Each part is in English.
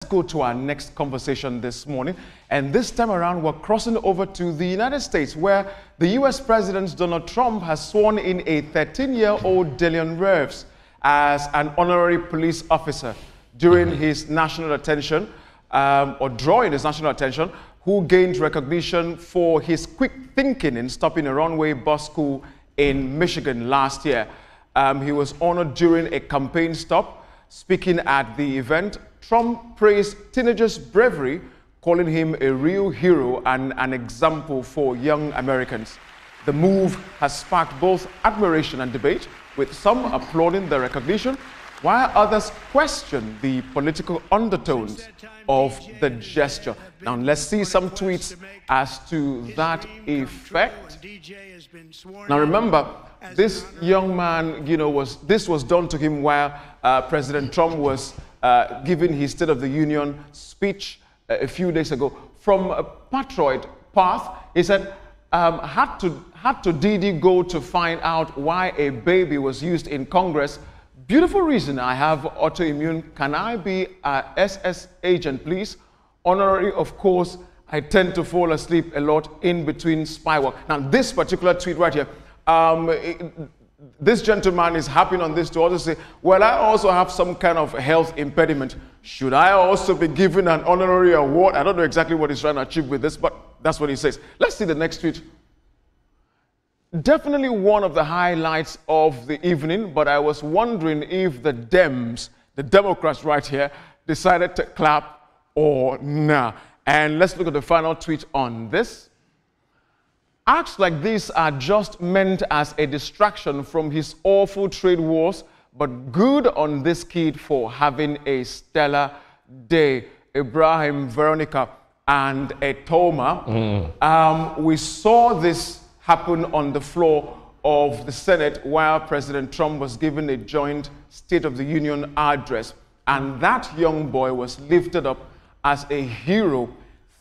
go to our next conversation this morning. And this time around, we're crossing over to the United States, where the U.S. President Donald Trump has sworn in a 13-year-old Delion Reeves as an honorary police officer during his national attention, or drawing his national attention, who gained recognition for his quick thinking in stopping a runway bus school in Michigan last year. He was honored during a campaign stop. Speaking at the event, Trump praised teenagers' bravery, calling him a real hero and an example for young Americans. The move has sparked both admiration and debate, with some applauding the recognition, while others question the political undertones of the gesture. Now, let's see some tweets as to that effect. Now, remember, this young man, this was done to him while President Trump was giving his State of the Union speech a few days ago. From a Patriot Path, he said, had to Didi go to find out why a baby was used in Congress. Beautiful reason, I have autoimmune. Can I be a SS agent, please? Honorary, of course. I tend to fall asleep a lot in between spy work. Now, this particular tweet right here, this gentleman is harping on this to also say, well, I also have some kind of health impediment. Should I also be given an honorary award? I don't know exactly what he's trying to achieve with this, but that's what he says. Let's see the next tweet. Definitely one of the highlights of the evening, but I was wondering if the Dems, the Democrats right here, decided to clap or nah. And let's look at the final tweet on this. Acts like this are just meant as a distraction from his awful trade wars, but good on this kid for having a stellar day. Ibrahim, Veronica, and Etoma. We saw this happen on the floor of the Senate while President Trump was giving a joint State of the Union address. And that young boy was lifted up as a hero,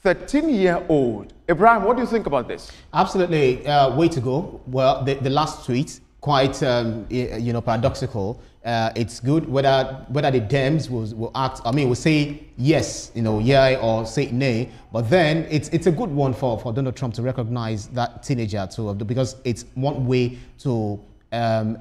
13-year-old. Ibrahim, what do you think about this? Absolutely, way to go. Well, the last tweet, quite paradoxical. It's good whether the Dems will act. I mean, will say yes, yeah, or say nay. But then it's a good one for Donald Trump to recognize that teenager too, because it's one way to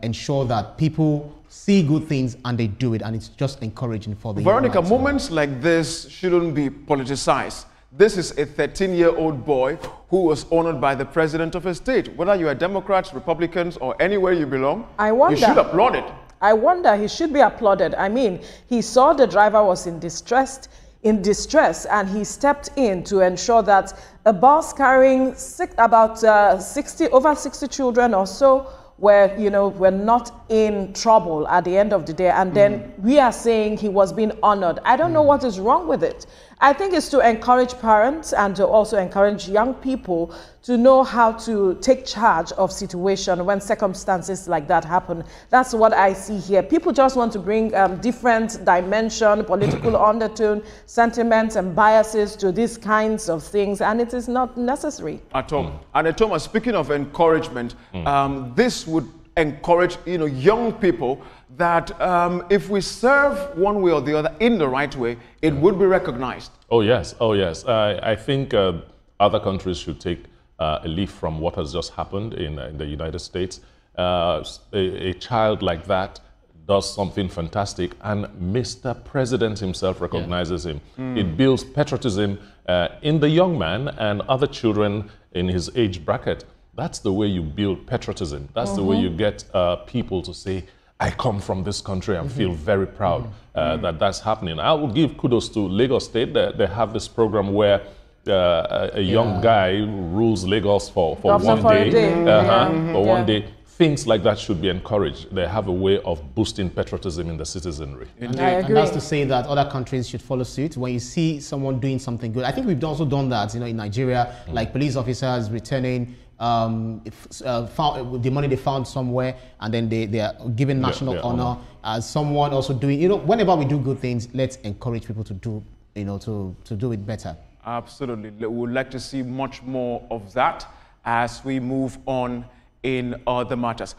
ensure that people see good things and they do it, and it's just encouraging for the Veronica, moments like this shouldn't be politicized. This is a 13-year-old boy who was honored by the president of a state. Whether you are Democrats, Republicans, or anywhere you belong, you should applaud it. I wonder, he should be applauded. I mean, he saw the driver was in distress, and he stepped in to ensure that a bus carrying over 60 children or so were not in trouble at the end of the day. And then we are saying he was being honored. I don't know what is wrong with it. I think it's to encourage parents and to also encourage young people to know how to take charge of situation when circumstances like that happen. That's what I see here. People just want to bring different dimension, political undertone, sentiments and biases to these kinds of things, and it is not necessary. At all. And Thomas, speaking of encouragement, this would encourage young people that if we serve one way or the other in the right way, it would be recognized. Oh yes, oh yes. I think other countries should take a leaf from what has just happened in the United States. A child like that does something fantastic, and Mr. President himself recognizes him. It builds patriotism in the young man and other children in his age bracket. That's the way you build patriotism. That's the way you get people to say, I come from this country and feel very proud that that's happening. I will give kudos to Lagos State. They have this program where a young guy rules Lagos for one day. For one day. Things like that should be encouraged. They have a way of boosting patriotism in the citizenry. And that's to say that other countries should follow suit. When you see someone doing something good, I think we've also done that, in Nigeria, like police officers returning the money they found somewhere, and then they are given national honor. Someone also doing, whenever we do good things, let's encourage people to do, to do it better. Absolutely. We would like to see much more of that as we move on in other matters.